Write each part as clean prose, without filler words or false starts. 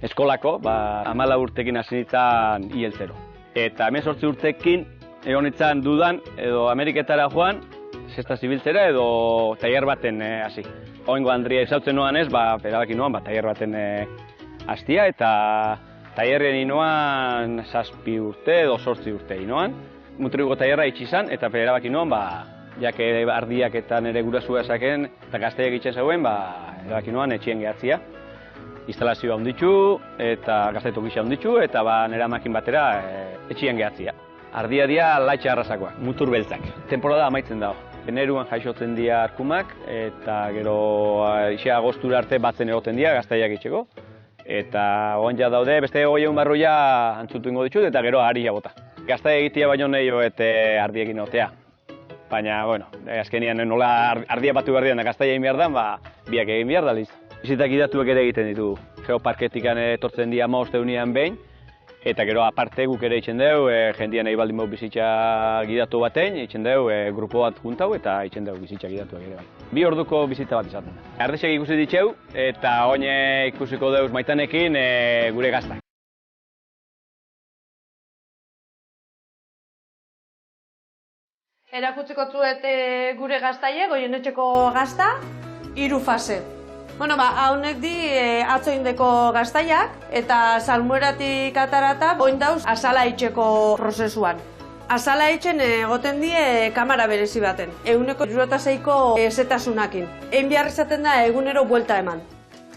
Eskolako, 14 urtekin hasi nintzen IEL0. Eta 18 urtekin egon nintzen dudan edo Ameriketara joan, zesta zibiltzera edo tailer baten hasi. Oingo Andria izautzen noan ez, erabaki noan tailer baten hastia eta tailerren inoan 7 urte edo 8 urte inoan. Mutrigo tailerra itxi izan eta erabaki noan, jake ardiak eta nire gurasua esaken eta gazteiak itxen zegoen, erabaki noan etxien gehatzia. Instalazioa onditxu eta gaztetok gisa onditxu eta nire amakin batera etxien gehatzia. Ardia dia laitxa arrasakoak, mutur beltzak. Temporada amaitzen dago. Eneruan jaixotzen dira arkumak eta gero agostura arte batzen egoten dira gazteiak itxeko. Eta oan daude beste 100 barruia antzutu ingo ditut eta gero aria bota. Gazteiak egitea baino nahio eta ardiekin otea. Baina, azkenian nola ardia batu behar dian da gazteia egin behar da, biak egin behar da liz. Bizitak idatuak ere egiten ditugu. Geoparketikan etortzen dira 15 egunean behin, eta gero aparte guk ere itxen dugu, jendean nahi baldin bau bizitza gidatu batein, itxen dugu grupo bat juntau eta itxen dugu bizitza gidatuak ere bai. 2 orduko bizitza bat izaten da. Ardexek ikusi ditxeu eta oine ikusiko dugu maitanekin gure gaztak. Erakutziko zuet gure gaztaie, Goienetxeko gazta, 3 fase. Haunek di atzo indeko gaztaiak eta salmueratik atarata oin dauz azala itxeko prozesuan. Azala itxen egoten die kamara berezi baten, 106ko zetasunakin. Egin behar izaten da egunero buelta eman.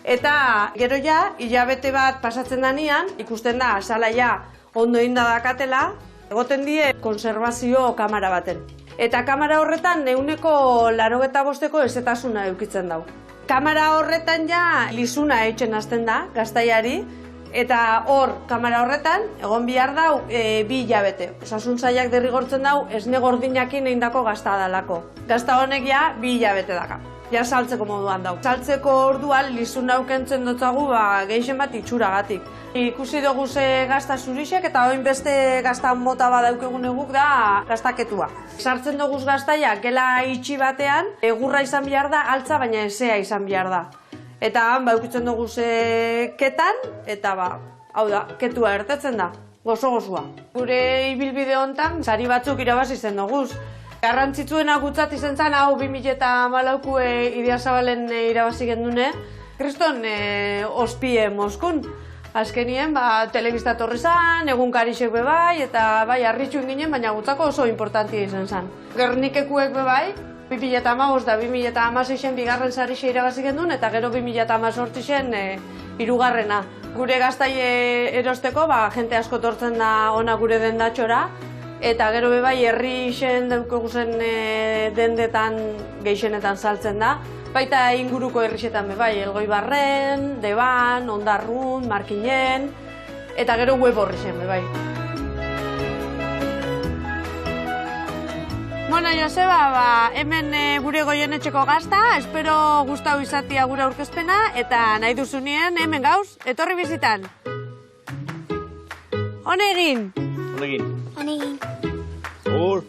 Eta gero ja, hilabete bat pasatzen danean, ikusten da azala ja ondo inda dakatela, egoten die konservazio kamara baten. Eta kamara horretan 185ko ezetasuna eukitzen dau. Kamara horretan ja lizuna eitzen hasten da, gaztaiari, eta hor, kamara horretan, egon behar dau 2 hilabete. Osasun sailak derrigortzen dau, esne gordinakin egindako gazta dalako. Gazta honek ja 2 hilabete daka. Ja saltzeko moduan dau. Saltzeko orduan lizuna aukentzen dutzagu gehixen bat itxuragatik. Ikusi dugu ze gazta zurixek eta oin beste gazta mota bat daukegun eguk da gaztaketua. Sartzen dugu gaztaia gela itxi batean, egurra izan behar da, altza baina ezea izan behar da. Eta han eukitzen dugu ketan eta hau da, ketua ertetzen da, gozo-gozua. Gure ibilbide honetan, sari batzuk irabazi zen dugu. Garrantzitsuena gutzat izan zen, hau 2014ko Idiazabalen irabazi gendune. Kriston ospie Moskun. Azkenien, telebista torri zan, egunkarixek bebai, eta harritxu inginen, baina gutzako oso importantia izan zen. Gernikekuek bebai, 2015 da 2016en bigarren sarixe irabazi gendun, eta gero 2018en hirugarrena. Gure gaztai erosteko, jente asko tortzen da ona gure dendatxora, eta gero bebai herri isen daukeguzen dendetan gehixenetan saltzen da. Baita inguruko herrixetan bebai, Elgoibarren, Deban, Ondarrun, Markinen, eta gero web horrixen bebai. Joseba, hemen gure Goienetxeko gazta, espero gustau izatea gure aurkezpena, eta nahi duzunien hemen gauz, etorri bizitan. Hone egin! Hone egin! Hone egin! Agur!